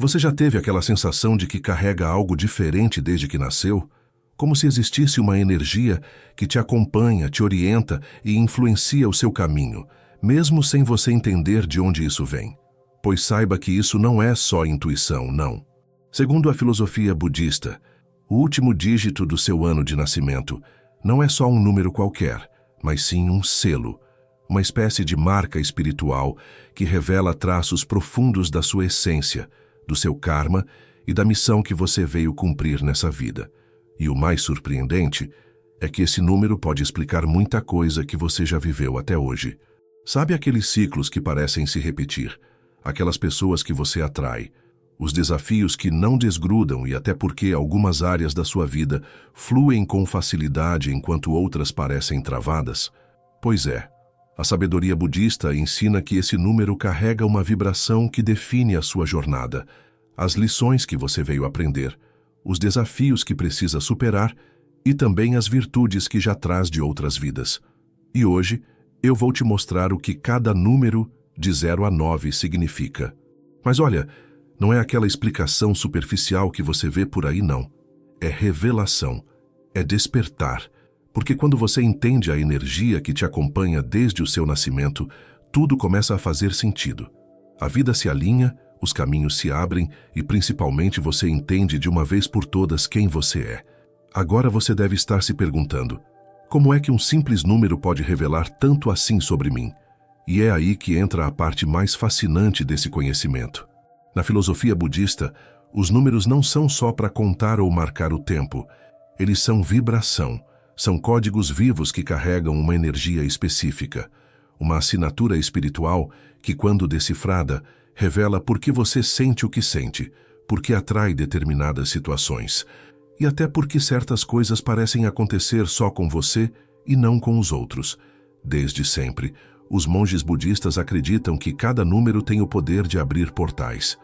Você já teve aquela sensação de que carrega algo diferente desde que nasceu? Como se existisse uma energia que te acompanha, te orienta e influencia o seu caminho, mesmo sem você entender de onde isso vem. Pois saiba que isso não é só intuição, não. Segundo a filosofia budista, o último dígito do seu ano de nascimento não é só um número qualquer, mas sim um selo, uma espécie de marca espiritual que revela traços profundos da sua essência, do seu karma e da missão que você veio cumprir nessa vida. E o mais surpreendente é que esse número pode explicar muita coisa que você já viveu até hoje. Sabe aqueles ciclos que parecem se repetir? Aquelas pessoas que você atrai? Os desafios que não desgrudam e até porque algumas áreas da sua vida fluem com facilidade enquanto outras parecem travadas? Pois é, a sabedoria budista ensina que esse número carrega uma vibração que define a sua jornada, as lições que você veio aprender, os desafios que precisa superar e também as virtudes que já traz de outras vidas. E hoje, eu vou te mostrar o que cada número de 0 a 9 significa. Mas olha, não é aquela explicação superficial que você vê por aí, não. É revelação, é despertar. Porque quando você entende a energia que te acompanha desde o seu nascimento, tudo começa a fazer sentido. A vida se alinha, os caminhos se abrem e principalmente você entende de uma vez por todas quem você é. Agora você deve estar se perguntando, como é que um simples número pode revelar tanto assim sobre mim? E é aí que entra a parte mais fascinante desse conhecimento. Na filosofia budista, os números não são só para contar ou marcar o tempo. Eles são vibração, são códigos vivos que carregam uma energia específica, uma assinatura espiritual que, quando decifrada, revela por que você sente o que sente, por que atrai determinadas situações, e até por que certas coisas parecem acontecer só com você e não com os outros. Desde sempre, os monges budistas acreditam que cada número tem o poder de abrir portais.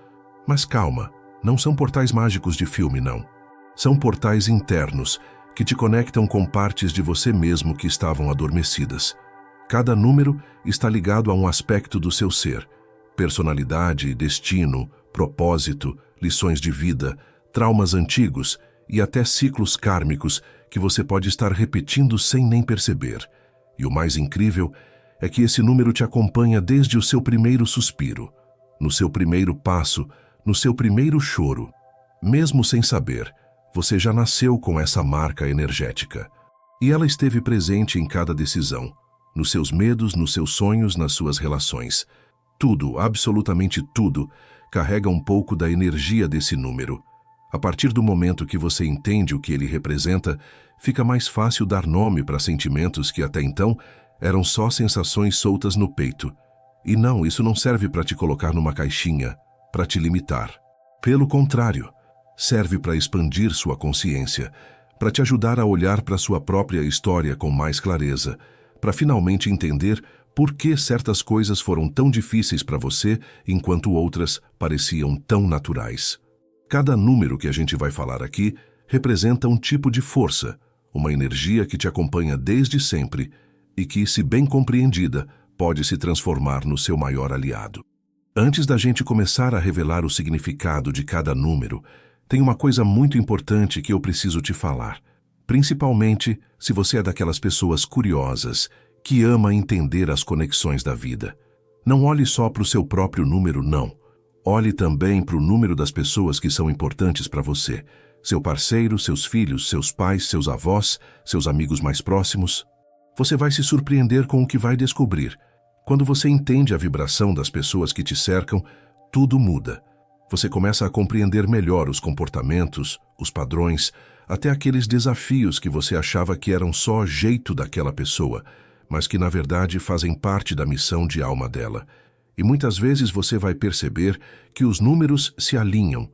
Mas calma, não são portais mágicos de filme, não. São portais internos, que te conectam com partes de você mesmo que estavam adormecidas. Cada número está ligado a um aspecto do seu ser: personalidade, destino, propósito, lições de vida, traumas antigos e até ciclos kármicos que você pode estar repetindo sem nem perceber. E o mais incrível é que esse número te acompanha desde o seu primeiro suspiro, no seu primeiro passo, no seu primeiro choro. Mesmo sem saber, você já nasceu com essa marca energética. E ela esteve presente em cada decisão, nos seus medos, nos seus sonhos, nas suas relações. Tudo, absolutamente tudo, carrega um pouco da energia desse número. A partir do momento que você entende o que ele representa, fica mais fácil dar nome para sentimentos que até então eram só sensações soltas no peito. E não, isso não serve para te colocar numa caixinha, para te limitar. Pelo contrário, serve para expandir sua consciência, para te ajudar a olhar para sua própria história com mais clareza, para finalmente entender por que certas coisas foram tão difíceis para você, enquanto outras pareciam tão naturais. Cada número que a gente vai falar aqui representa um tipo de força, uma energia que te acompanha desde sempre e que, se bem compreendida, pode se transformar no seu maior aliado. Antes da gente começar a revelar o significado de cada número, tem uma coisa muito importante que eu preciso te falar, principalmente se você é daquelas pessoas curiosas que ama entender as conexões da vida. Não olhe só para o seu próprio número, não. Olhe também para o número das pessoas que são importantes para você, seu parceiro, seus filhos, seus pais, seus avós, seus amigos mais próximos. Você vai se surpreender com o que vai descobrir. Quando você entende a vibração das pessoas que te cercam, tudo muda. Você começa a compreender melhor os comportamentos, os padrões, até aqueles desafios que você achava que eram só jeito daquela pessoa, mas que na verdade fazem parte da missão de alma dela. E muitas vezes você vai perceber que os números se alinham,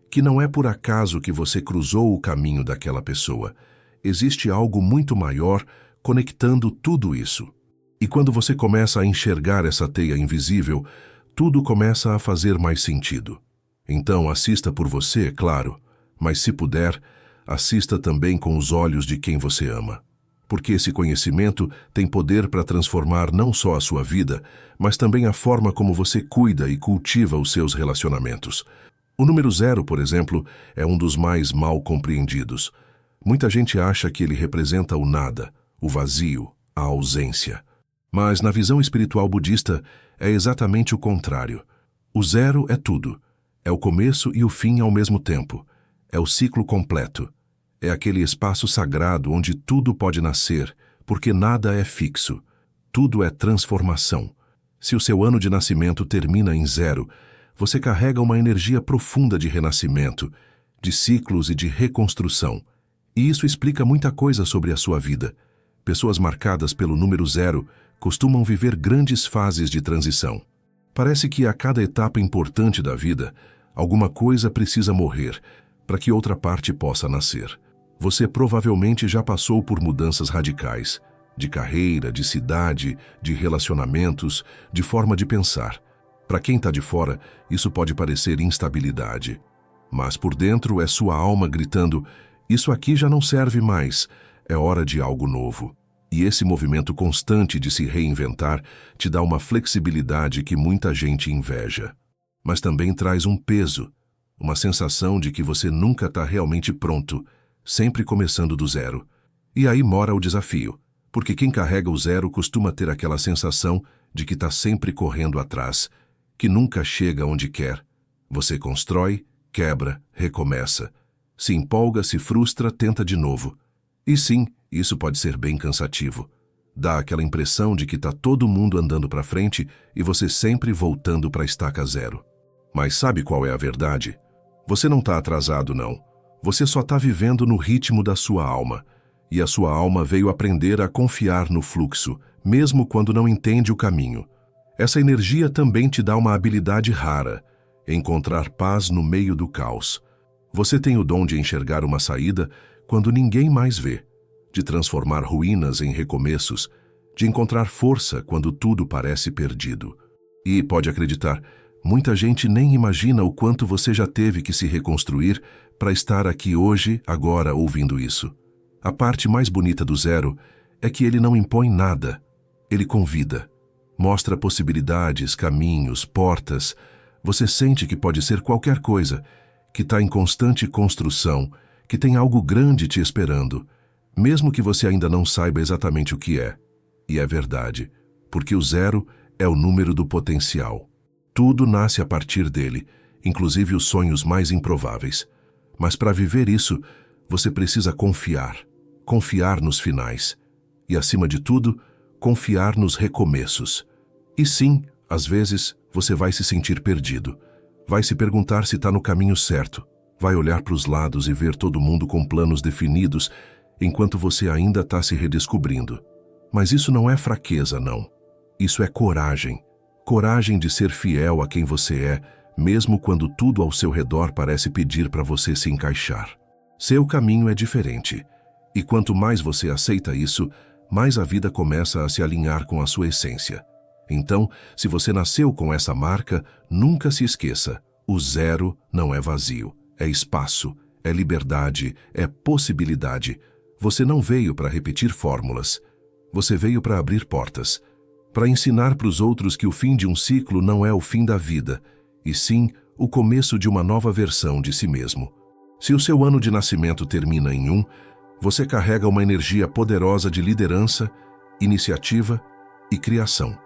que não é por acaso que você cruzou o caminho daquela pessoa. Existe algo muito maior conectando tudo isso. E quando você começa a enxergar essa teia invisível, tudo começa a fazer mais sentido. Então assista por você, claro, mas se puder, assista também com os olhos de quem você ama. Porque esse conhecimento tem poder para transformar não só a sua vida, mas também a forma como você cuida e cultiva os seus relacionamentos. O número 0, por exemplo, é um dos mais mal compreendidos. Muita gente acha que ele representa o nada, o vazio, a ausência. Mas na visão espiritual budista é exatamente o contrário. O 0 é tudo. É o começo e o fim ao mesmo tempo. É o ciclo completo. É aquele espaço sagrado onde tudo pode nascer, porque nada é fixo. Tudo é transformação. Se o seu ano de nascimento termina em 0, você carrega uma energia profunda de renascimento, de ciclos e de reconstrução. E isso explica muita coisa sobre a sua vida. Pessoas marcadas pelo número 0 costumam viver grandes fases de transição. Parece que a cada etapa importante da vida, alguma coisa precisa morrer para que outra parte possa nascer. Você provavelmente já passou por mudanças radicais, de carreira, de cidade, de relacionamentos, de forma de pensar. Para quem está de fora, isso pode parecer instabilidade. Mas por dentro é sua alma gritando: isso aqui já não serve mais, é hora de algo novo. E esse movimento constante de se reinventar te dá uma flexibilidade que muita gente inveja. Mas também traz um peso, uma sensação de que você nunca está realmente pronto, sempre começando do 0. E aí mora o desafio, porque quem carrega o 0 costuma ter aquela sensação de que está sempre correndo atrás, que nunca chega onde quer. Você constrói, quebra, recomeça. Se empolga, se frustra, tenta de novo. E sim, isso pode ser bem cansativo. Dá aquela impressão de que está todo mundo andando para frente e você sempre voltando para a estaca 0. Mas sabe qual é a verdade? Você não está atrasado, não. Você só está vivendo no ritmo da sua alma. E a sua alma veio aprender a confiar no fluxo, mesmo quando não entende o caminho. Essa energia também te dá uma habilidade rara: encontrar paz no meio do caos. Você tem o dom de enxergar uma saída quando ninguém mais vê, de transformar ruínas em recomeços, de encontrar força quando tudo parece perdido. E, pode acreditar, muita gente nem imagina o quanto você já teve que se reconstruir para estar aqui hoje, agora, ouvindo isso. A parte mais bonita do 0 é que ele não impõe nada. Ele convida. Mostra possibilidades, caminhos, portas. Você sente que pode ser qualquer coisa, que está em constante construção, que tem algo grande te esperando, mesmo que você ainda não saiba exatamente o que é. E é verdade, porque o 0 é o número do potencial. Tudo nasce a partir dele, inclusive os sonhos mais improváveis. Mas para viver isso, você precisa confiar. Confiar nos finais. E, acima de tudo, confiar nos recomeços. E sim, às vezes, você vai se sentir perdido. Vai se perguntar se está no caminho certo. Vai olhar para os lados e ver todo mundo com planos definidos, enquanto você ainda está se redescobrindo. Mas isso não é fraqueza, não. Isso é coragem. Coragem de ser fiel a quem você é, mesmo quando tudo ao seu redor parece pedir para você se encaixar. Seu caminho é diferente. E quanto mais você aceita isso, mais a vida começa a se alinhar com a sua essência. Então, se você nasceu com essa marca, nunca se esqueça: o 0 não é vazio, é espaço, é liberdade, é possibilidade. Você não veio para repetir fórmulas. Você veio para abrir portas, para ensinar para os outros que o fim de um ciclo não é o fim da vida, e sim o começo de uma nova versão de si mesmo. Se o seu ano de nascimento termina em 1, você carrega uma energia poderosa de liderança, iniciativa e criação.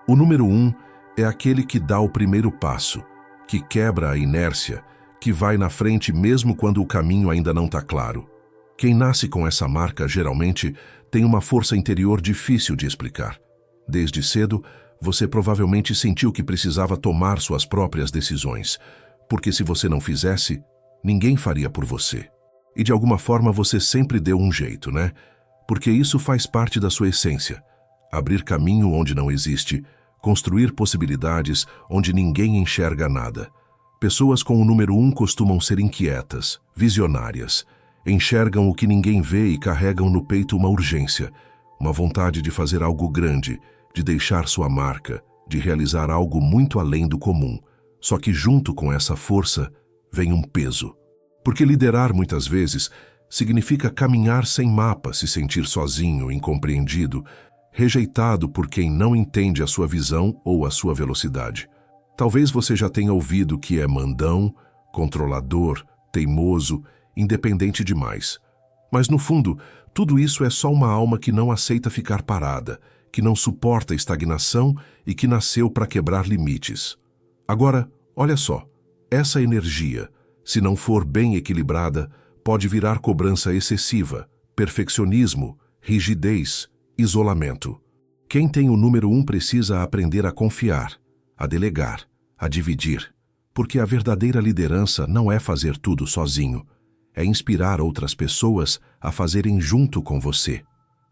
O número 1 é aquele que dá o primeiro passo, que quebra a inércia, que vai na frente mesmo quando o caminho ainda não está claro. Quem nasce com essa marca geralmente tem uma força interior difícil de explicar. Desde cedo, você provavelmente sentiu que precisava tomar suas próprias decisões, porque se você não fizesse, ninguém faria por você. E de alguma forma você sempre deu um jeito, né? Porque isso faz parte da sua essência. Abrir caminho onde não existe, construir possibilidades onde ninguém enxerga nada. Pessoas com o número 1 costumam ser inquietas, visionárias, enxergam o que ninguém vê e carregam no peito uma urgência, uma vontade de fazer algo grande, de deixar sua marca, de realizar algo muito além do comum. Só que junto com essa força vem um peso. Porque liderar muitas vezes significa caminhar sem mapa, se sentir sozinho, incompreendido, rejeitado por quem não entende a sua visão ou a sua velocidade. Talvez você já tenha ouvido que é mandão, controlador, teimoso, independente demais. Mas no fundo, tudo isso é só uma alma que não aceita ficar parada, que não suporta estagnação e que nasceu para quebrar limites. Agora, olha só, essa energia, se não for bem equilibrada, pode virar cobrança excessiva, perfeccionismo, rigidez, isolamento. Quem tem o número 1 precisa aprender a confiar, a delegar, a dividir, porque a verdadeira liderança não é fazer tudo sozinho, é inspirar outras pessoas a fazerem junto com você.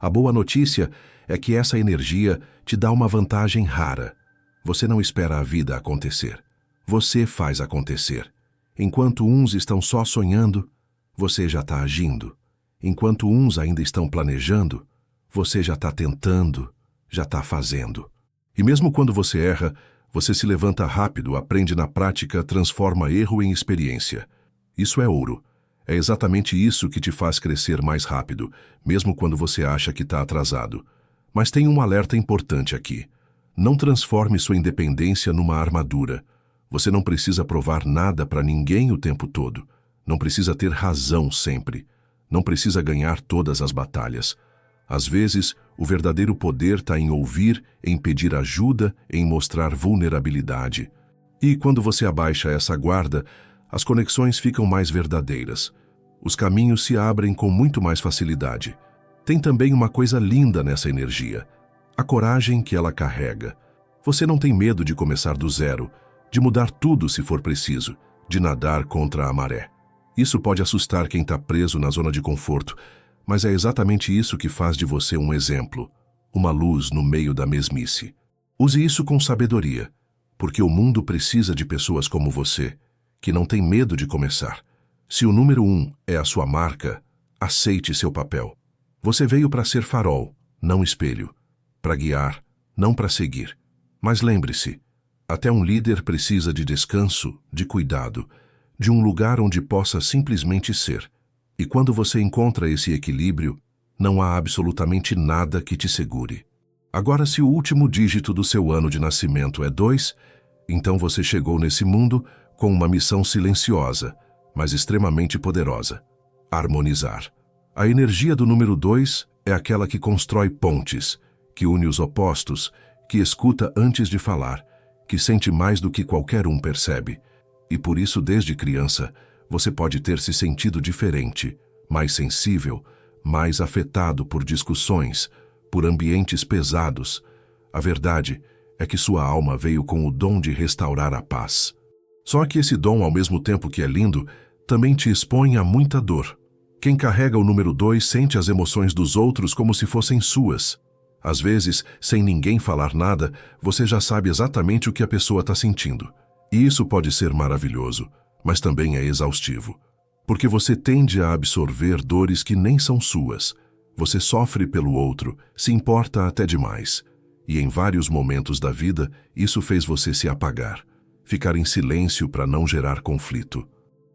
A boa notícia é que essa energia te dá uma vantagem rara. Você não espera a vida acontecer. Você faz acontecer. Enquanto uns estão só sonhando, você já está agindo. Enquanto uns ainda estão planejando, você já está tentando, já está fazendo. E mesmo quando você erra, você se levanta rápido, aprende na prática, transforma erro em experiência. Isso é ouro. É exatamente isso que te faz crescer mais rápido, mesmo quando você acha que está atrasado. Mas tem um alerta importante aqui. Não transforme sua independência numa armadura. Você não precisa provar nada para ninguém o tempo todo. Não precisa ter razão sempre. Não precisa ganhar todas as batalhas. Às vezes, o verdadeiro poder está em ouvir, em pedir ajuda, em mostrar vulnerabilidade. E quando você abaixa essa guarda, as conexões ficam mais verdadeiras. Os caminhos se abrem com muito mais facilidade. Tem também uma coisa linda nessa energia: a coragem que ela carrega. Você não tem medo de começar do zero, de mudar tudo se for preciso, de nadar contra a maré. Isso pode assustar quem está preso na zona de conforto, mas é exatamente isso que faz de você um exemplo, uma luz no meio da mesmice. Use isso com sabedoria, porque o mundo precisa de pessoas como você, que não tem medo de começar. Se o número 1 é a sua marca, aceite seu papel. Você veio para ser farol, não espelho, para guiar, não para seguir. Mas lembre-se, até um líder precisa de descanso, de cuidado, de um lugar onde possa simplesmente ser. E quando você encontra esse equilíbrio, não há absolutamente nada que te segure. Agora, se o último dígito do seu ano de nascimento é 2, então você chegou nesse mundo com uma missão silenciosa, mas extremamente poderosa: harmonizar. A energia do número 2 é aquela que constrói pontes, que une os opostos, que escuta antes de falar, que sente mais do que qualquer um percebe. E por isso, desde criança, você pode ter se sentido diferente, mais sensível, mais afetado por discussões, por ambientes pesados. A verdade é que sua alma veio com o dom de restaurar a paz. Só que esse dom, ao mesmo tempo que é lindo, também te expõe a muita dor. Quem carrega o número 2 sente as emoções dos outros como se fossem suas. Às vezes, sem ninguém falar nada, você já sabe exatamente o que a pessoa está sentindo. E isso pode ser maravilhoso, mas também é exaustivo. Porque você tende a absorver dores que nem são suas. Você sofre pelo outro, se importa até demais. E em vários momentos da vida, isso fez você se apagar. Ficar em silêncio para não gerar conflito.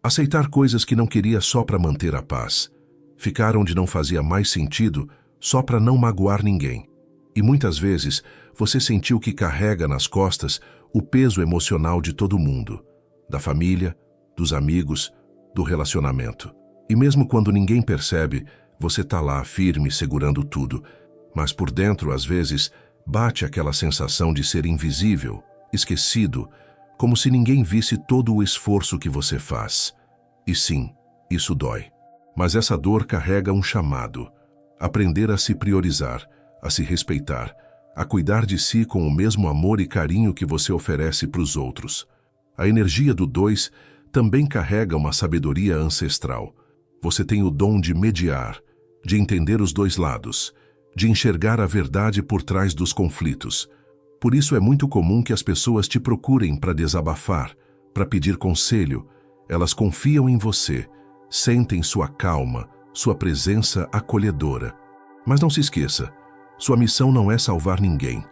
Aceitar coisas que não queria só para manter a paz. Ficar onde não fazia mais sentido só para não magoar ninguém. E muitas vezes você sentiu que carrega nas costas o peso emocional de todo mundo, da família, dos amigos, do relacionamento. E mesmo quando ninguém percebe, você está lá firme, segurando tudo. Mas por dentro, às vezes, bate aquela sensação de ser invisível, esquecido, como se ninguém visse todo o esforço que você faz. E sim, isso dói. Mas essa dor carrega um chamado: aprender a se priorizar, a se respeitar, a cuidar de si com o mesmo amor e carinho que você oferece para os outros. A energia do 2 também carrega uma sabedoria ancestral. Você tem o dom de mediar, de entender os dois lados, de enxergar a verdade por trás dos conflitos. Por isso é muito comum que as pessoas te procurem para desabafar, para pedir conselho. Elas confiam em você, sentem sua calma, sua presença acolhedora. Mas não se esqueça, sua missão não é salvar ninguém.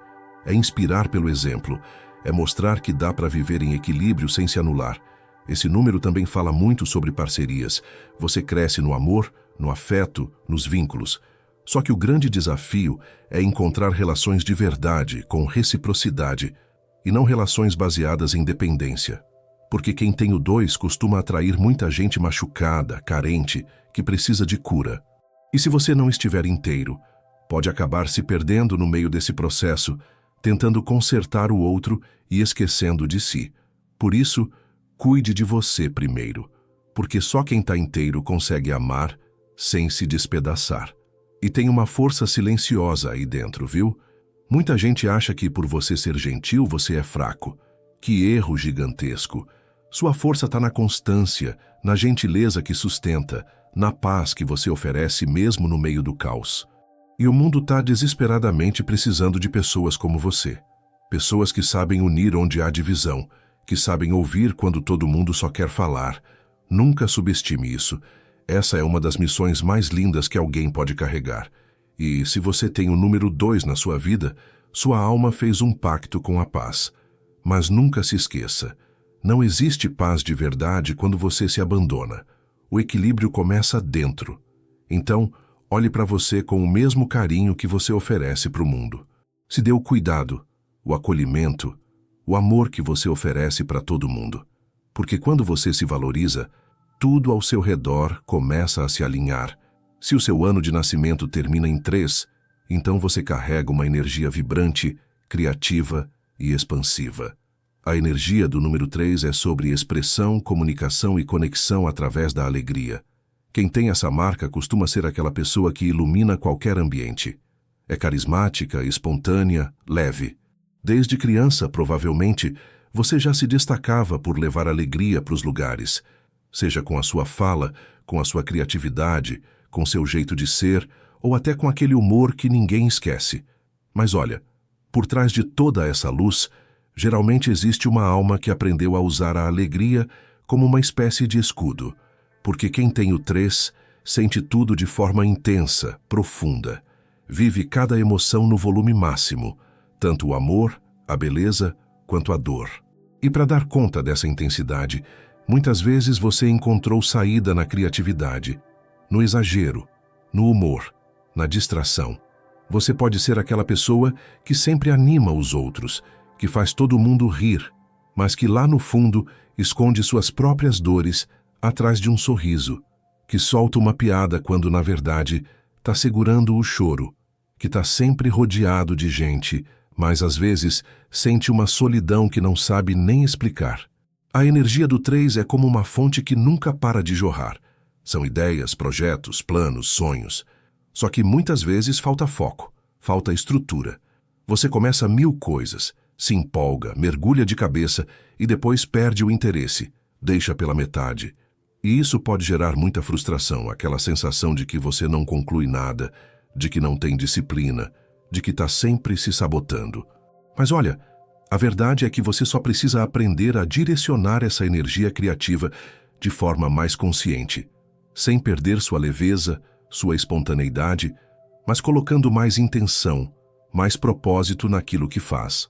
É inspirar pelo exemplo, é mostrar que dá para viver em equilíbrio sem se anular. Esse número também fala muito sobre parcerias. Você cresce no amor, no afeto, nos vínculos. Só que o grande desafio é encontrar relações de verdade, com reciprocidade, e não relações baseadas em dependência. Porque quem tem o 2 costuma atrair muita gente machucada, carente, que precisa de cura. E se você não estiver inteiro, pode acabar se perdendo no meio desse processo, tentando consertar o outro e esquecendo de si. Por isso, cuide de você primeiro, porque só quem está inteiro consegue amar sem se despedaçar. E tem uma força silenciosa aí dentro, viu? Muita gente acha que por você ser gentil você é fraco. Que erro gigantesco! Sua força está na constância, na gentileza que sustenta, na paz que você oferece mesmo no meio do caos. E o mundo está desesperadamente precisando de pessoas como você. Pessoas que sabem unir onde há divisão, que sabem ouvir quando todo mundo só quer falar. Nunca subestime isso. Essa é uma das missões mais lindas que alguém pode carregar. E se você tem o número 2 na sua vida, sua alma fez um pacto com a paz. Mas nunca se esqueça, não existe paz de verdade quando você se abandona. O equilíbrio começa dentro. Então, olhe para você com o mesmo carinho que você oferece para o mundo. Se dê o cuidado, o acolhimento, o amor que você oferece para todo mundo. Porque quando você se valoriza, tudo ao seu redor começa a se alinhar. Se o seu ano de nascimento termina em 3, então você carrega uma energia vibrante, criativa e expansiva. A energia do número 3 é sobre expressão, comunicação e conexão através da alegria. Quem tem essa marca costuma ser aquela pessoa que ilumina qualquer ambiente. É carismática, espontânea, leve. Desde criança, provavelmente, você já se destacava por levar alegria para os lugares, seja com a sua fala, com a sua criatividade, com seu jeito de ser, ou até com aquele humor que ninguém esquece. Mas olha, por trás de toda essa luz, geralmente existe uma alma que aprendeu a usar a alegria como uma espécie de escudo, porque quem tem o 3 sente tudo de forma intensa, profunda. Vive cada emoção no volume máximo, tanto o amor, a beleza, quanto a dor. E para dar conta dessa intensidade, muitas vezes você encontrou saída na criatividade, no exagero, no humor, na distração. Você pode ser aquela pessoa que sempre anima os outros, que faz todo mundo rir, mas que lá no fundo esconde suas próprias dores atrás de um sorriso, que solta uma piada quando, na verdade, está segurando o choro, que está sempre rodeado de gente, mas às vezes sente uma solidão que não sabe nem explicar. A energia do 3 é como uma fonte que nunca para de jorrar. São ideias, projetos, planos, sonhos. Só que muitas vezes falta foco, falta estrutura. Você começa 1000 coisas, se empolga, mergulha de cabeça e depois perde o interesse, deixa pela metade. E isso pode gerar muita frustração, aquela sensação de que você não conclui nada, de que não tem disciplina, de que está sempre se sabotando. Mas olha, a verdade é que você só precisa aprender a direcionar essa energia criativa de forma mais consciente, sem perder sua leveza, sua espontaneidade, mas colocando mais intenção, mais propósito naquilo que faz.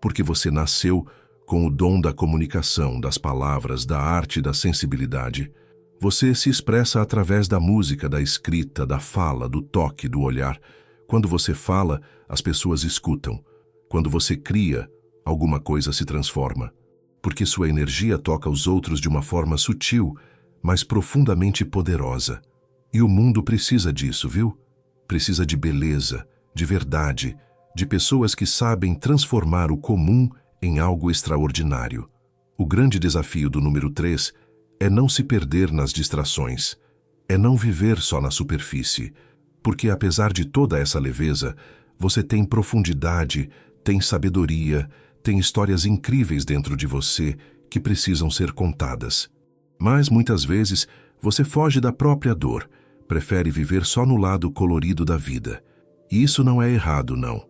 Porque você nasceu com o dom da comunicação, das palavras, da arte e da sensibilidade. Você se expressa através da música, da escrita, da fala, do toque, do olhar. Quando você fala, as pessoas escutam. Quando você cria, alguma coisa se transforma. Porque sua energia toca os outros de uma forma sutil, mas profundamente poderosa. E o mundo precisa disso, viu? Precisa de beleza, de verdade, de pessoas que sabem transformar o comum em algo extraordinário. O grande desafio do número 3 é não se perder nas distrações, é não viver só na superfície, porque apesar de toda essa leveza, você tem profundidade, tem sabedoria, tem histórias incríveis dentro de você que precisam ser contadas. Mas muitas vezes você foge da própria dor, prefere viver só no lado colorido da vida. E isso não é errado, não.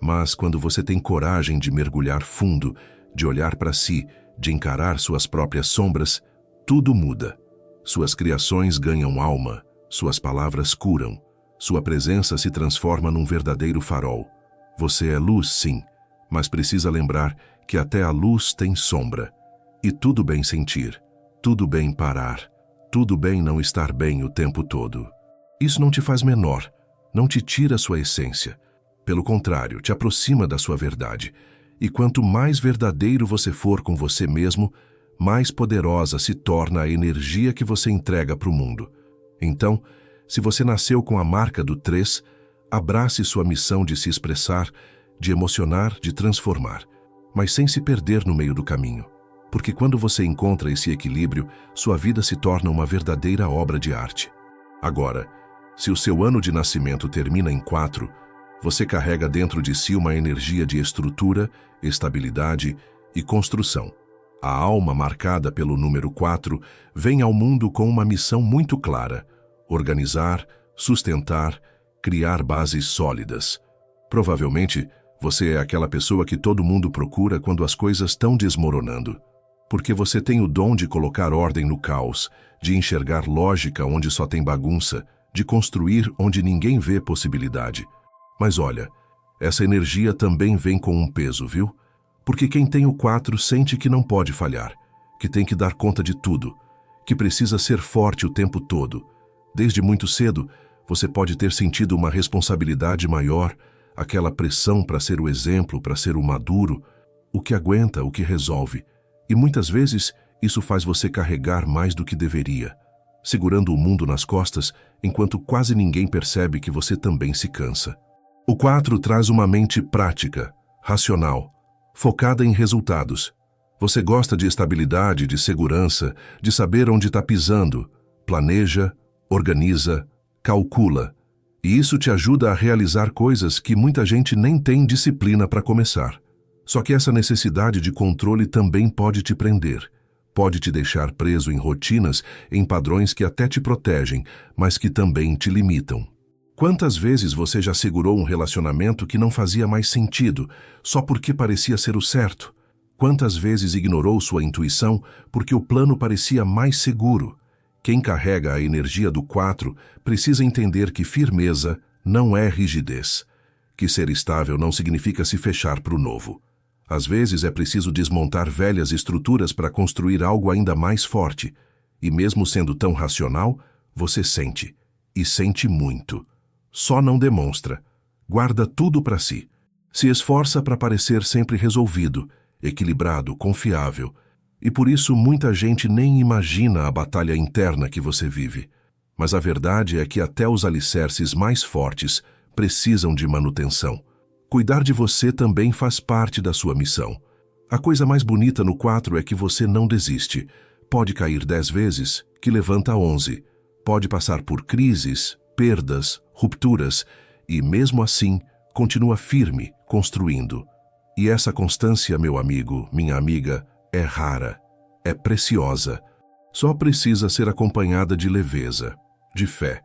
Mas quando você tem coragem de mergulhar fundo, de olhar para si, de encarar suas próprias sombras, tudo muda. Suas criações ganham alma, suas palavras curam, sua presença se transforma num verdadeiro farol. Você é luz, sim, mas precisa lembrar que até a luz tem sombra. E tudo bem sentir, tudo bem parar, tudo bem não estar bem o tempo todo. Isso não te faz menor, não te tira sua essência. Pelo contrário, te aproxima da sua verdade. E quanto mais verdadeiro você for com você mesmo, mais poderosa se torna a energia que você entrega para o mundo. Então, se você nasceu com a marca do 3, abrace sua missão de se expressar, de emocionar, de transformar, mas sem se perder no meio do caminho. Porque quando você encontra esse equilíbrio, sua vida se torna uma verdadeira obra de arte. Agora, se o seu ano de nascimento termina em 4, você carrega dentro de si uma energia de estrutura, estabilidade e construção. A alma marcada pelo número 4 vem ao mundo com uma missão muito clara: organizar, sustentar, criar bases sólidas. Provavelmente, você é aquela pessoa que todo mundo procura quando as coisas estão desmoronando. Porque você tem o dom de colocar ordem no caos, de enxergar lógica onde só tem bagunça, de construir onde ninguém vê possibilidade. Mas olha, essa energia também vem com um peso, viu? Porque quem tem o 4 sente que não pode falhar, que tem que dar conta de tudo, que precisa ser forte o tempo todo. Desde muito cedo, você pode ter sentido uma responsabilidade maior, aquela pressão para ser o exemplo, para ser o maduro, o que aguenta, o que resolve. E muitas vezes isso faz você carregar mais do que deveria, segurando o mundo nas costas, enquanto quase ninguém percebe que você também se cansa. O 4 traz uma mente prática, racional, focada em resultados. Você gosta de estabilidade, de segurança, de saber onde está pisando, planeja, organiza, calcula. E isso te ajuda a realizar coisas que muita gente nem tem disciplina para começar. Só que essa necessidade de controle também pode te prender. Pode te deixar preso em rotinas, em padrões que até te protegem, mas que também te limitam. Quantas vezes você já segurou um relacionamento que não fazia mais sentido, só porque parecia ser o certo? Quantas vezes ignorou sua intuição porque o plano parecia mais seguro? Quem carrega a energia do 4 precisa entender que firmeza não é rigidez, que ser estável não significa se fechar para o novo. Às vezes é preciso desmontar velhas estruturas para construir algo ainda mais forte. E mesmo sendo tão racional, você sente. E sente muito. Só não demonstra. Guarda tudo para si. Se esforça para parecer sempre resolvido, equilibrado, confiável. E por isso muita gente nem imagina a batalha interna que você vive. Mas a verdade é que até os alicerces mais fortes precisam de manutenção. Cuidar de você também faz parte da sua missão. A coisa mais bonita no 4 é que você não desiste. Pode cair 10 vezes, que levanta 11. Pode passar por crises, perdas, rupturas, e mesmo assim, continua firme, construindo. E essa constância, meu amigo, minha amiga, é rara, é preciosa. Só precisa ser acompanhada de leveza, de fé,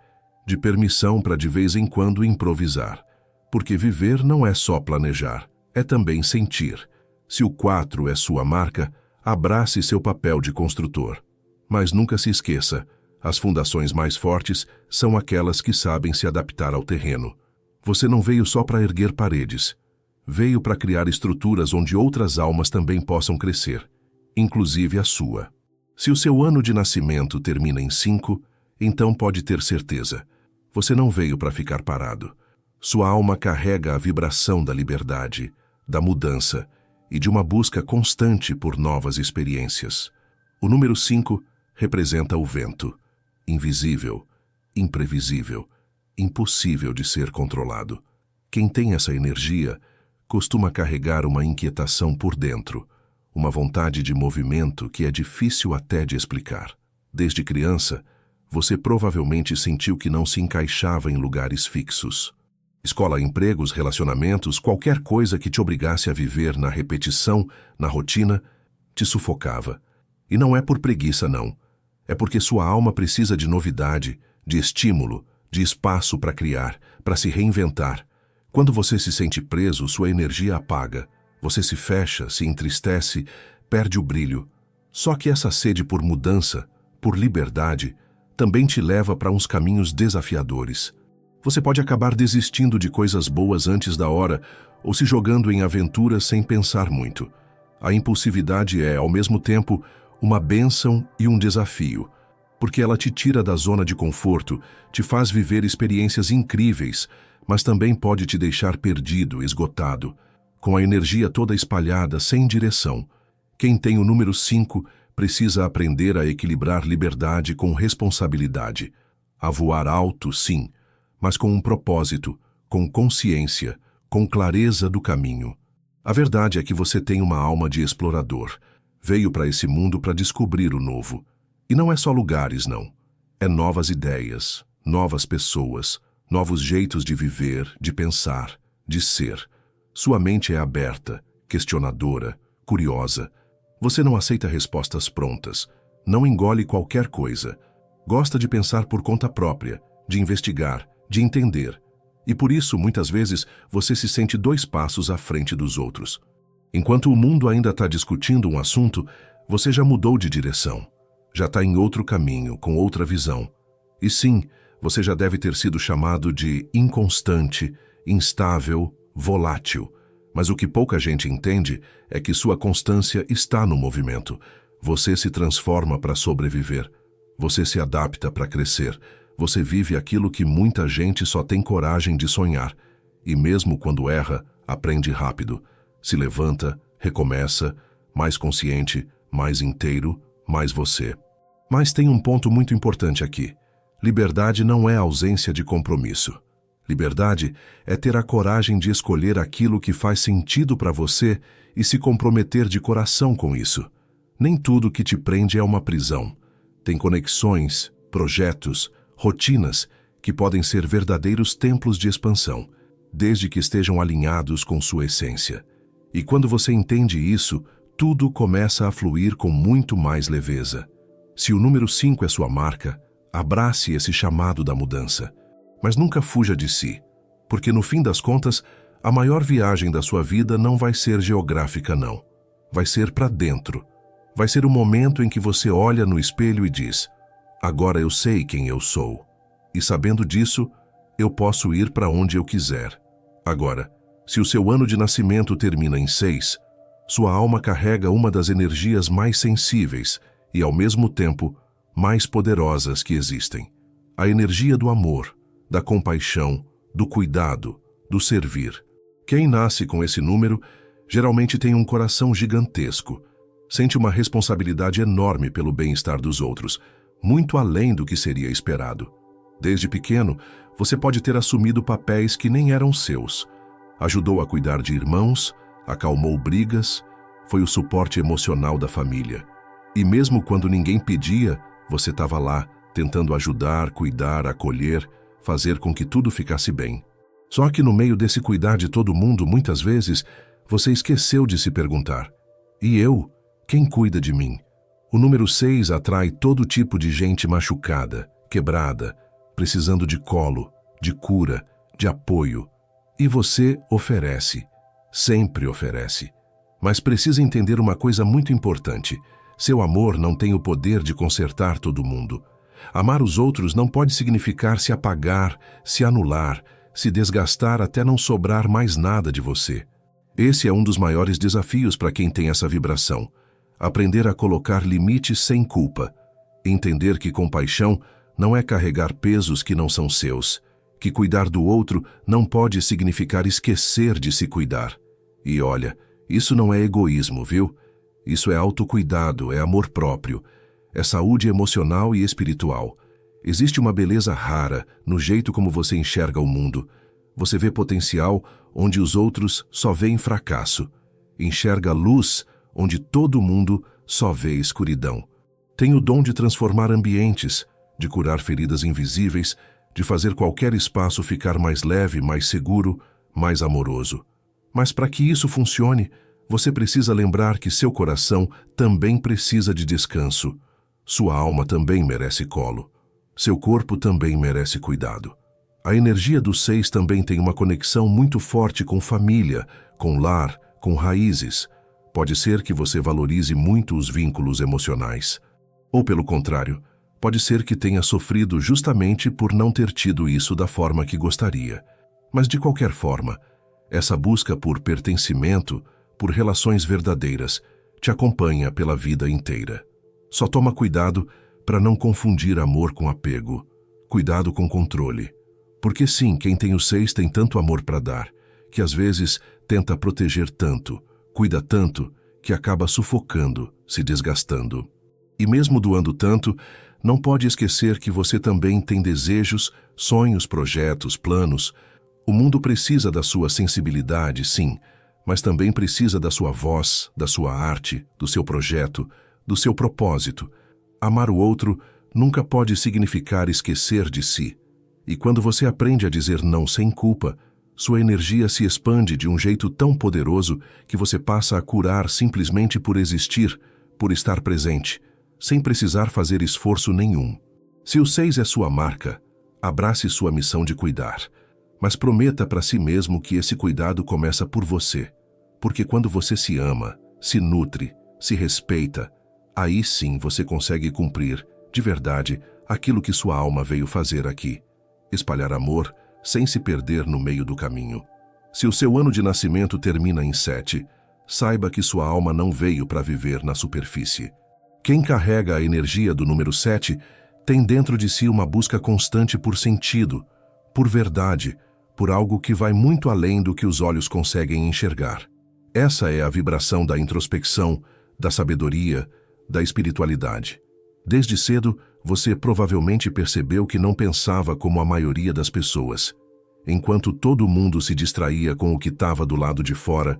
de permissão para de vez em quando improvisar. Porque viver não é só planejar, é também sentir. Se o 4 é sua marca, abrace seu papel de construtor. Mas nunca se esqueça, as fundações mais fortes são aquelas que sabem se adaptar ao terreno. Você não veio só para erguer paredes. Veio para criar estruturas onde outras almas também possam crescer, inclusive a sua. Se o seu ano de nascimento termina em 5, então pode ter certeza. Você não veio para ficar parado. Sua alma carrega a vibração da liberdade, da mudança e de uma busca constante por novas experiências. O número 5 representa o vento, invisível, imprevisível, impossível de ser controlado. Quem tem essa energia costuma carregar uma inquietação por dentro, uma vontade de movimento que é difícil até de explicar. Desde criança, você provavelmente sentiu que não se encaixava em lugares fixos. Escola, empregos, relacionamentos, qualquer coisa que te obrigasse a viver na repetição, na rotina, te sufocava. E não é por preguiça, não. É porque sua alma precisa de novidade, de estímulo, de espaço para criar, para se reinventar. Quando você se sente preso, sua energia apaga. Você se fecha, se entristece, perde o brilho. Só que essa sede por mudança, por liberdade, também te leva para uns caminhos desafiadores. Você pode acabar desistindo de coisas boas antes da hora ou se jogando em aventuras sem pensar muito. A impulsividade é, ao mesmo tempo, uma bênção e um desafio, porque ela te tira da zona de conforto, te faz viver experiências incríveis, mas também pode te deixar perdido, esgotado, com a energia toda espalhada, sem direção. Quem tem o número 5 precisa aprender a equilibrar liberdade com responsabilidade, a voar alto, sim, mas com um propósito, com consciência, com clareza do caminho. A verdade é que você tem uma alma de explorador. Veio para esse mundo para descobrir o novo. E não é só lugares, não. É novas ideias, novas pessoas, novos jeitos de viver, de pensar, de ser. Sua mente é aberta, questionadora, curiosa. Você não aceita respostas prontas, não engole qualquer coisa. Gosta de pensar por conta própria, de investigar, de entender. E por isso, muitas vezes, você se sente 2 passos à frente dos outros. Enquanto o mundo ainda está discutindo um assunto, você já mudou de direção. Já está em outro caminho, com outra visão. E sim, você já deve ter sido chamado de inconstante, instável, volátil. Mas o que pouca gente entende é que sua constância está no movimento. Você se transforma para sobreviver. Você se adapta para crescer. Você vive aquilo que muita gente só tem coragem de sonhar. E mesmo quando erra, aprende rápido. Se levanta, recomeça, mais consciente, mais inteiro, mais você. Mas tem um ponto muito importante aqui. Liberdade não é ausência de compromisso. Liberdade é ter a coragem de escolher aquilo que faz sentido para você e se comprometer de coração com isso. Nem tudo que te prende é uma prisão. Tem conexões, projetos, rotinas que podem ser verdadeiros templos de expansão, desde que estejam alinhados com sua essência. E quando você entende isso, tudo começa a fluir com muito mais leveza. Se o número 5 é sua marca, abrace esse chamado da mudança. Mas nunca fuja de si, porque no fim das contas, a maior viagem da sua vida não vai ser geográfica, não. Vai ser para dentro. Vai ser o momento em que você olha no espelho e diz: agora eu sei quem eu sou. E sabendo disso, eu posso ir para onde eu quiser. Agora, se o seu ano de nascimento termina em 6, sua alma carrega uma das energias mais sensíveis e, ao mesmo tempo, mais poderosas que existem. A energia do amor, da compaixão, do cuidado, do servir. Quem nasce com esse número geralmente tem um coração gigantesco, sente uma responsabilidade enorme pelo bem-estar dos outros, muito além do que seria esperado. Desde pequeno, você pode ter assumido papéis que nem eram seus. Ajudou a cuidar de irmãos, acalmou brigas, foi o suporte emocional da família. E mesmo quando ninguém pedia, você estava lá, tentando ajudar, cuidar, acolher, fazer com que tudo ficasse bem. Só que no meio desse cuidar de todo mundo, muitas vezes, você esqueceu de se perguntar: e eu? Quem cuida de mim? O número 6 atrai todo tipo de gente machucada, quebrada, precisando de colo, de cura, de apoio. E você oferece, sempre oferece. Mas precisa entender uma coisa muito importante: seu amor não tem o poder de consertar todo mundo. Amar os outros não pode significar se apagar, se anular, se desgastar até não sobrar mais nada de você. Esse é um dos maiores desafios para quem tem essa vibração. Aprender a colocar limites sem culpa. Entender que compaixão não é carregar pesos que não são seus. Que cuidar do outro não pode significar esquecer de se cuidar. E olha, isso não é egoísmo, viu? Isso é autocuidado, é amor próprio. É saúde emocional e espiritual. Existe uma beleza rara no jeito como você enxerga o mundo. Você vê potencial onde os outros só veem fracasso. Enxerga luz onde todo mundo só vê escuridão. Tem o dom de transformar ambientes, de curar feridas invisíveis, de fazer qualquer espaço ficar mais leve, mais seguro, mais amoroso. Mas para que isso funcione, você precisa lembrar que seu coração também precisa de descanso. Sua alma também merece colo. Seu corpo também merece cuidado. A energia do 6 também tem uma conexão muito forte com família, com lar, com raízes. Pode ser que você valorize muito os vínculos emocionais. Ou, pelo contrário, pode ser que tenha sofrido justamente por não ter tido isso da forma que gostaria. Mas, de qualquer forma, essa busca por pertencimento, por relações verdadeiras, te acompanha pela vida inteira. Só toma cuidado para não confundir amor com apego. Cuidado com controle. Porque sim, quem tem o 6 tem tanto amor para dar, que às vezes tenta proteger tanto, cuida tanto, que acaba sufocando, se desgastando. E mesmo doando tanto, não pode esquecer que você também tem desejos, sonhos, projetos, planos. O mundo precisa da sua sensibilidade, sim, mas também precisa da sua voz, da sua arte, do seu projeto, do seu propósito. Amar o outro nunca pode significar esquecer de si. E quando você aprende a dizer não sem culpa, sua energia se expande de um jeito tão poderoso que você passa a curar simplesmente por existir, por estar presente, sem precisar fazer esforço nenhum. Se o 6 é sua marca, abrace sua missão de cuidar, mas prometa para si mesmo que esse cuidado começa por você, porque quando você se ama, se nutre, se respeita, aí sim você consegue cumprir, de verdade, aquilo que sua alma veio fazer aqui, espalhar amor sem se perder no meio do caminho. Se o seu ano de nascimento termina em 7, saiba que sua alma não veio para viver na superfície. Quem carrega a energia do número 7 tem dentro de si uma busca constante por sentido, por verdade, por algo que vai muito além do que os olhos conseguem enxergar. Essa é a vibração da introspecção, da sabedoria, da espiritualidade. Desde cedo, você provavelmente percebeu que não pensava como a maioria das pessoas. Enquanto todo mundo se distraía com o que estava do lado de fora,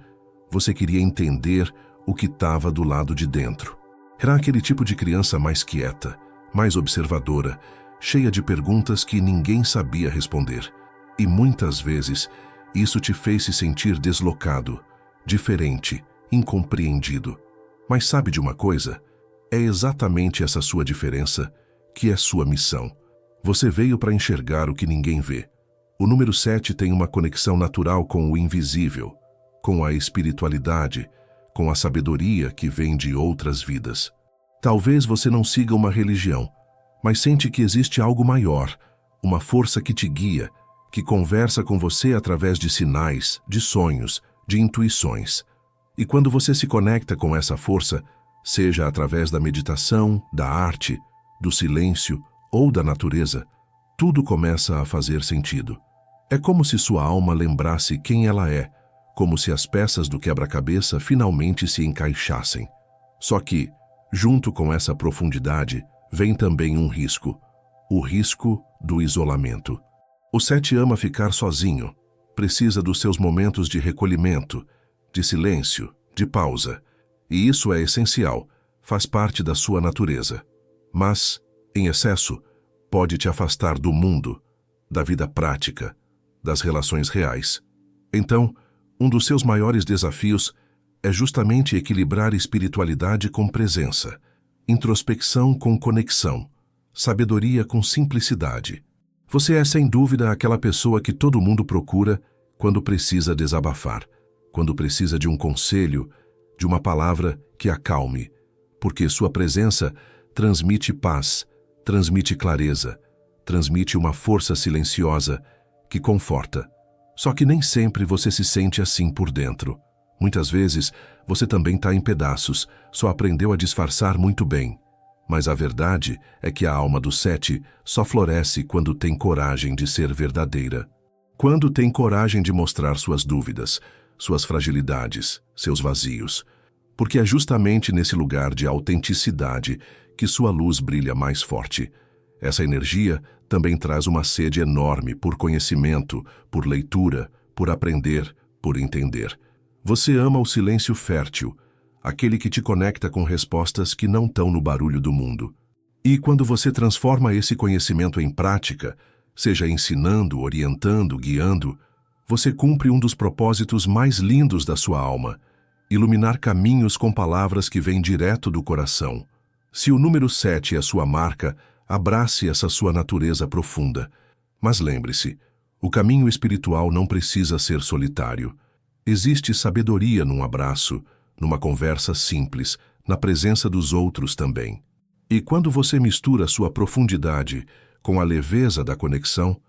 você queria entender o que estava do lado de dentro. Era aquele tipo de criança mais quieta, mais observadora, cheia de perguntas que ninguém sabia responder. E muitas vezes, isso te fez se sentir deslocado, diferente, incompreendido. Mas sabe de uma coisa? É exatamente essa sua diferença que é sua missão. Você veio para enxergar o que ninguém vê. O número 7 tem uma conexão natural com o invisível, com a espiritualidade, com a sabedoria que vem de outras vidas. Talvez você não siga uma religião, mas sente que existe algo maior, uma força que te guia, que conversa com você através de sinais, de sonhos, de intuições. E quando você se conecta com essa força, seja através da meditação, da arte, do silêncio ou da natureza, tudo começa a fazer sentido. É como se sua alma lembrasse quem ela é, como se as peças do quebra-cabeça finalmente se encaixassem. Só que, junto com essa profundidade, vem também um risco, o risco do isolamento. O 7 ama ficar sozinho, precisa dos seus momentos de recolhimento, de silêncio, de pausa. E isso é essencial, faz parte da sua natureza. Mas, em excesso, pode te afastar do mundo, da vida prática, das relações reais. Então, um dos seus maiores desafios é justamente equilibrar espiritualidade com presença, introspecção com conexão, sabedoria com simplicidade. Você é, sem dúvida, aquela pessoa que todo mundo procura quando precisa desabafar, quando precisa de um conselho, de uma palavra que acalme, porque sua presença transmite paz, transmite clareza, transmite uma força silenciosa que conforta. Só que nem sempre você se sente assim por dentro. Muitas vezes, você também está em pedaços, só aprendeu a disfarçar muito bem. Mas a verdade é que a alma do 7 só floresce quando tem coragem de ser verdadeira. Quando tem coragem de mostrar suas dúvidas, suas fragilidades, seus vazios. Porque é justamente nesse lugar de autenticidade que sua luz brilha mais forte. Essa energia também traz uma sede enorme por conhecimento, por leitura, por aprender, por entender. Você ama o silêncio fértil, aquele que te conecta com respostas que não estão no barulho do mundo. E quando você transforma esse conhecimento em prática, seja ensinando, orientando, guiando, você cumpre um dos propósitos mais lindos da sua alma, iluminar caminhos com palavras que vêm direto do coração. Se o número 7 é sua marca, abrace essa sua natureza profunda. Mas lembre-se, o caminho espiritual não precisa ser solitário. Existe sabedoria num abraço, numa conversa simples, na presença dos outros também. E quando você mistura sua profundidade com a leveza da conexão,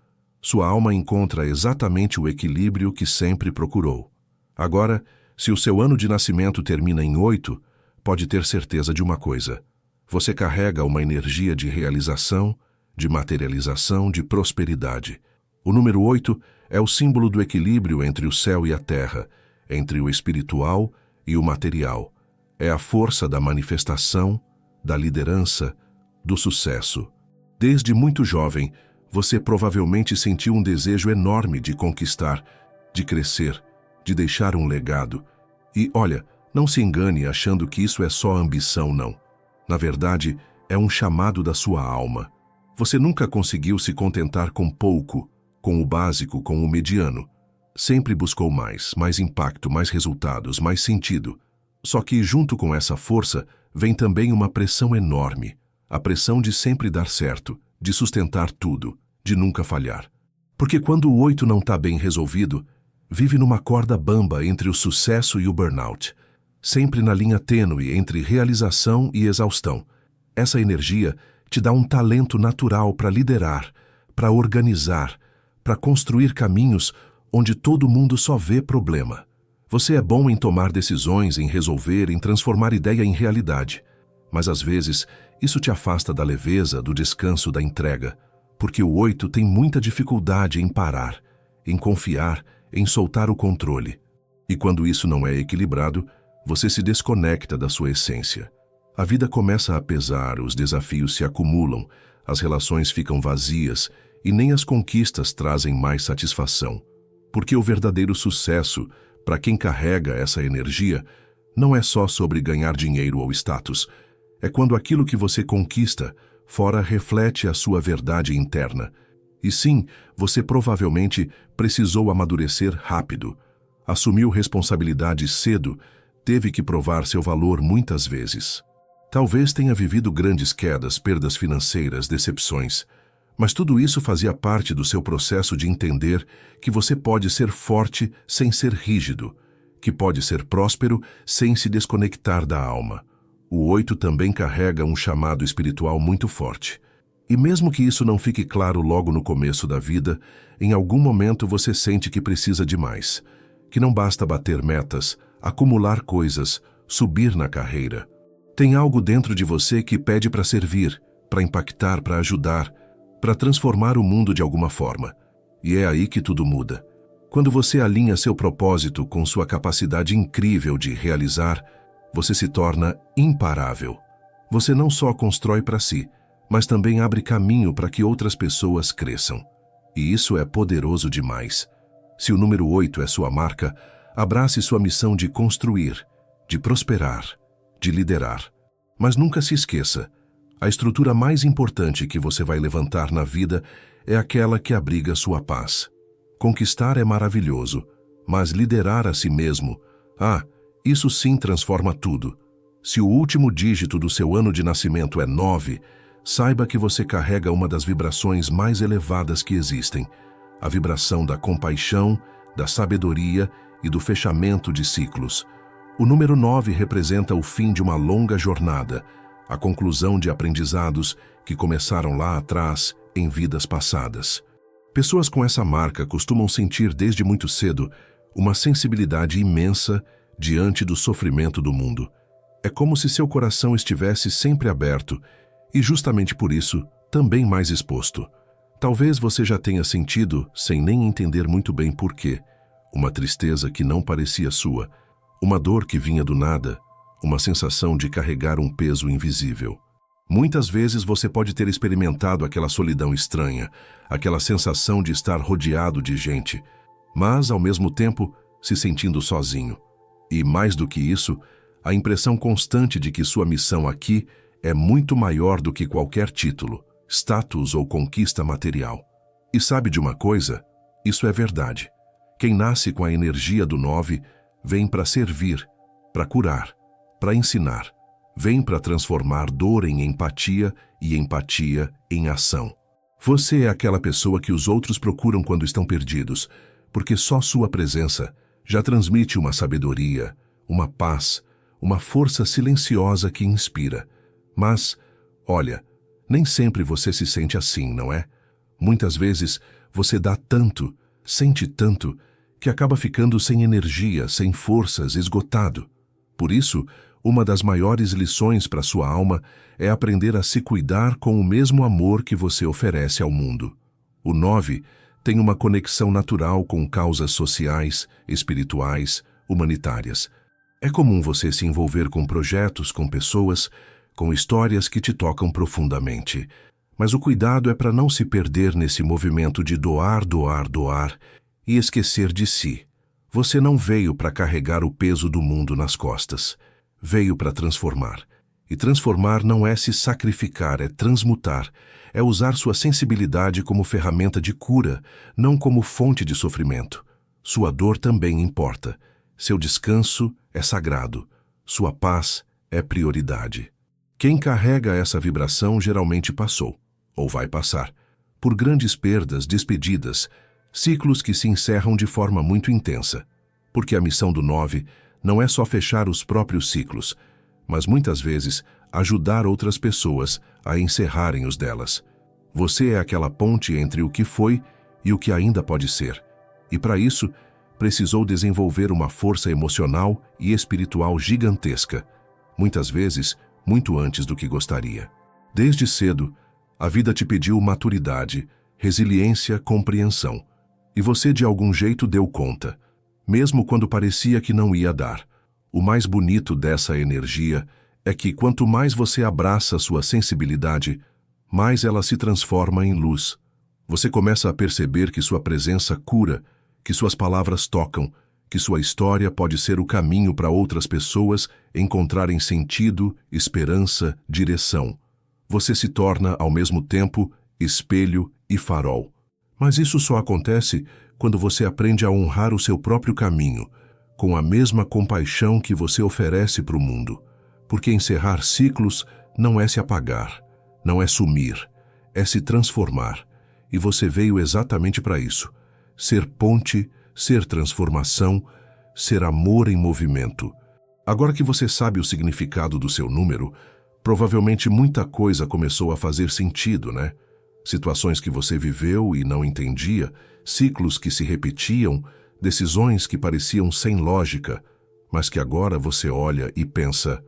sua alma encontra exatamente o equilíbrio que sempre procurou. Agora, se o seu ano de nascimento termina em 8, pode ter certeza de uma coisa. Você carrega uma energia de realização, de materialização, de prosperidade. O número 8 é o símbolo do equilíbrio entre o céu e a terra, entre o espiritual e o material. É a força da manifestação, da liderança, do sucesso. Desde muito jovem, você provavelmente sentiu um desejo enorme de conquistar, de crescer, de deixar um legado. E, olha, não se engane achando que isso é só ambição, não. Na verdade, é um chamado da sua alma. Você nunca conseguiu se contentar com pouco, com o básico, com o mediano. Sempre buscou mais impacto, mais resultados, mais sentido. Só que, junto com essa força, vem também uma pressão enorme. A pressão de sempre dar certo, de sustentar tudo, de nunca falhar. Porque quando o 8 não está bem resolvido, vive numa corda bamba entre o sucesso e o burnout. Sempre na linha tênue entre realização e exaustão. Essa energia te dá um talento natural para liderar, para organizar, para construir caminhos onde todo mundo só vê problema. Você é bom em tomar decisões, em resolver, em transformar ideia em realidade. Mas às vezes, isso te afasta da leveza, do descanso, da entrega. Porque o 8 tem muita dificuldade em parar, em confiar, em soltar o controle. E quando isso não é equilibrado, você se desconecta da sua essência. A vida começa a pesar, os desafios se acumulam, as relações ficam vazias e nem as conquistas trazem mais satisfação. Porque o verdadeiro sucesso, para quem carrega essa energia, não é só sobre ganhar dinheiro ou status. É quando aquilo que você conquista fora reflete a sua verdade interna. E sim, você provavelmente precisou amadurecer rápido, assumiu responsabilidade cedo, teve que provar seu valor muitas vezes. Talvez tenha vivido grandes quedas, perdas financeiras, decepções, mas tudo isso fazia parte do seu processo de entender que você pode ser forte sem ser rígido, que pode ser próspero sem se desconectar da alma. O 8 também carrega um chamado espiritual muito forte. E mesmo que isso não fique claro logo no começo da vida, em algum momento você sente que precisa de mais, que não basta bater metas, acumular coisas, subir na carreira. Tem algo dentro de você que pede para servir, para impactar, para ajudar, para transformar o mundo de alguma forma. E é aí que tudo muda. Quando você alinha seu propósito com sua capacidade incrível de realizar, você se torna imparável. Você não só constrói para si, mas também abre caminho para que outras pessoas cresçam. E isso é poderoso demais. Se o número 8 é sua marca, abrace sua missão de construir, de prosperar, de liderar. Mas nunca se esqueça, a estrutura mais importante que você vai levantar na vida é aquela que abriga sua paz. Conquistar é maravilhoso, mas liderar a si mesmo, isso sim transforma tudo. Se o último dígito do seu ano de nascimento é 9, saiba que você carrega uma das vibrações mais elevadas que existem, a vibração da compaixão, da sabedoria e do fechamento de ciclos. O número 9 representa o fim de uma longa jornada, a conclusão de aprendizados que começaram lá atrás, em vidas passadas. Pessoas com essa marca costumam sentir desde muito cedo uma sensibilidade imensa diante do sofrimento do mundo. É como se seu coração estivesse sempre aberto e, justamente por isso, também mais exposto. Talvez você já tenha sentido, sem nem entender muito bem por quê, uma tristeza que não parecia sua, uma dor que vinha do nada, uma sensação de carregar um peso invisível. Muitas vezes você pode ter experimentado aquela solidão estranha, aquela sensação de estar rodeado de gente, mas, ao mesmo tempo, se sentindo sozinho. E, mais do que isso, a impressão constante de que sua missão aqui é muito maior do que qualquer título, status ou conquista material. E sabe de uma coisa? Isso é verdade. Quem nasce com a energia do 9 vem para servir, para curar, para ensinar. Vem para transformar dor em empatia e empatia em ação. Você é aquela pessoa que os outros procuram quando estão perdidos, porque só sua presença já transmite uma sabedoria, uma paz, uma força silenciosa que inspira. Mas, olha, nem sempre você se sente assim, não é? Muitas vezes você dá tanto, sente tanto, que acaba ficando sem energia, sem forças, esgotado. Por isso, uma das maiores lições para sua alma é aprender a se cuidar com o mesmo amor que você oferece ao mundo. O 9 tem uma conexão natural com causas sociais, espirituais, humanitárias. É comum você se envolver com projetos, com pessoas, com histórias que te tocam profundamente. Mas o cuidado é para não se perder nesse movimento de doar, doar, doar e esquecer de si. Você não veio para carregar o peso do mundo nas costas. Veio para transformar. E transformar não é se sacrificar, é transmutar. É usar sua sensibilidade como ferramenta de cura, não como fonte de sofrimento. Sua dor também importa. Seu descanso é sagrado. Sua paz é prioridade. Quem carrega essa vibração geralmente passou, ou vai passar, por grandes perdas, despedidas, ciclos que se encerram de forma muito intensa. Porque a missão do 9 não é só fechar os próprios ciclos, mas muitas vezes ajudar outras pessoas a encerrarem os delas. Você é aquela ponte entre o que foi e o que ainda pode ser. E para isso, precisou desenvolver uma força emocional e espiritual gigantesca, muitas vezes muito antes do que gostaria. Desde cedo, a vida te pediu maturidade, resiliência, compreensão. E você de algum jeito deu conta, mesmo quando parecia que não ia dar. O mais bonito dessa energia é que quanto mais você abraça sua sensibilidade, mais ela se transforma em luz. Você começa a perceber que sua presença cura, que suas palavras tocam, que sua história pode ser o caminho para outras pessoas encontrarem sentido, esperança, direção. Você se torna, ao mesmo tempo, espelho e farol. Mas isso só acontece quando você aprende a honrar o seu próprio caminho, com a mesma compaixão que você oferece para o mundo. Porque encerrar ciclos não é se apagar, não é sumir, é se transformar. E você veio exatamente para isso. Ser ponte, ser transformação, ser amor em movimento. Agora que você sabe o significado do seu número, provavelmente muita coisa começou a fazer sentido, né? Situações que você viveu e não entendia, ciclos que se repetiam, decisões que pareciam sem lógica, mas que agora você olha e pensa,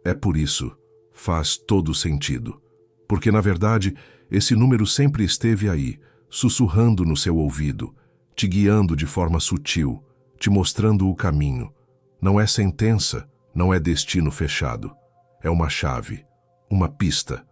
é por isso, faz todo sentido. Porque, na verdade, esse número sempre esteve aí, sussurrando no seu ouvido, te guiando de forma sutil, te mostrando o caminho. Não é sentença, não é destino fechado. É uma chave, uma pista,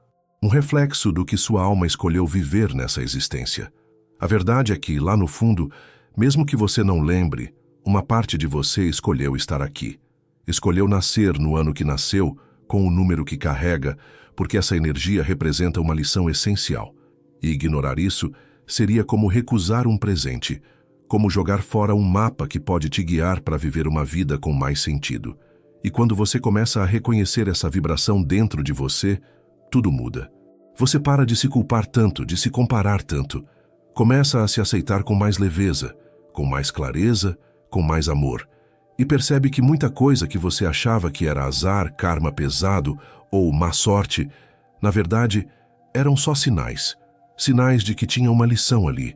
um reflexo do que sua alma escolheu viver nessa existência. A verdade é que, lá no fundo, mesmo que você não lembre, uma parte de você escolheu estar aqui. Escolheu nascer no ano que nasceu, com o número que carrega, porque essa energia representa uma lição essencial. E ignorar isso seria como recusar um presente, como jogar fora um mapa que pode te guiar para viver uma vida com mais sentido. E quando você começa a reconhecer essa vibração dentro de você, tudo muda. Você para de se culpar tanto, de se comparar tanto. Começa a se aceitar com mais leveza, com mais clareza, com mais amor. E percebe que muita coisa que você achava que era azar, karma pesado ou má sorte, na verdade, eram só sinais. Sinais de que tinha uma lição ali.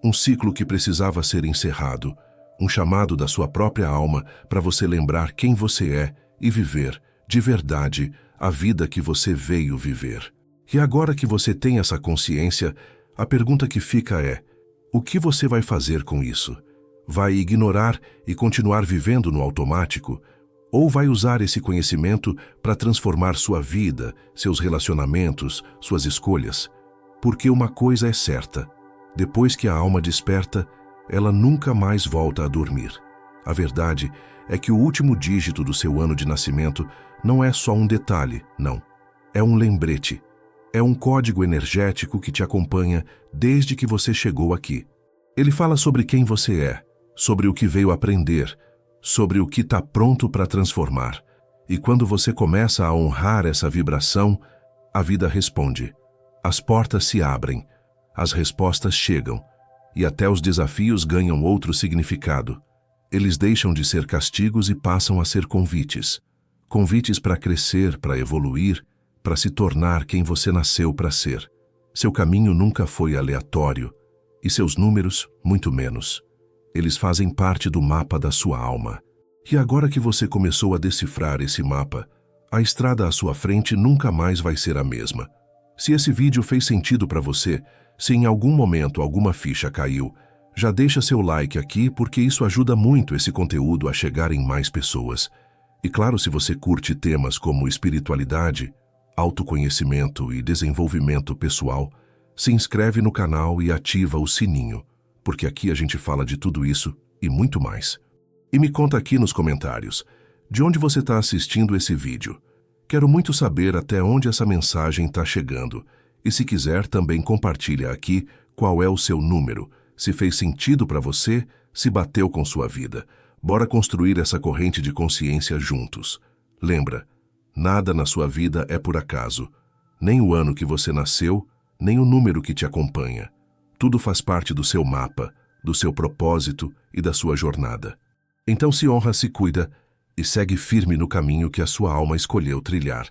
Um ciclo que precisava ser encerrado. Um chamado da sua própria alma para você lembrar quem você é e viver, de verdade, a vida que você veio viver. E agora que você tem essa consciência, a pergunta que fica é, o que você vai fazer com isso? Vai ignorar e continuar vivendo no automático? Ou vai usar esse conhecimento para transformar sua vida, seus relacionamentos, suas escolhas? Porque uma coisa é certa, depois que a alma desperta, ela nunca mais volta a dormir. A verdade é que o último dígito do seu ano de nascimento não é só um detalhe, não. É um lembrete. É um código energético que te acompanha desde que você chegou aqui. Ele fala sobre quem você é, sobre o que veio aprender, sobre o que está pronto para transformar. E quando você começa a honrar essa vibração, a vida responde. As portas se abrem, as respostas chegam, e até os desafios ganham outro significado. Eles deixam de ser castigos e passam a ser convites. Convites para crescer, para evoluir, para se tornar quem você nasceu para ser. Seu caminho nunca foi aleatório, e seus números, muito menos. Eles fazem parte do mapa da sua alma. E agora que você começou a decifrar esse mapa, a estrada à sua frente nunca mais vai ser a mesma. Se esse vídeo fez sentido para você, se em algum momento alguma ficha caiu, já deixa seu like aqui porque isso ajuda muito esse conteúdo a chegar em mais pessoas. E claro, se você curte temas como espiritualidade, autoconhecimento e desenvolvimento pessoal, se inscreve no canal e ativa o sininho, porque aqui a gente fala de tudo isso e muito mais. E me conta aqui nos comentários, de onde você está assistindo esse vídeo. Quero muito saber até onde essa mensagem está chegando. E se quiser, também compartilha aqui qual é o seu número, se fez sentido para você, se bateu com sua vida. Bora construir essa corrente de consciência juntos. Lembra, nada na sua vida é por acaso. Nem o ano que você nasceu, nem o número que te acompanha. Tudo faz parte do seu mapa, do seu propósito e da sua jornada. Então se honra, se cuida e segue firme no caminho que a sua alma escolheu trilhar.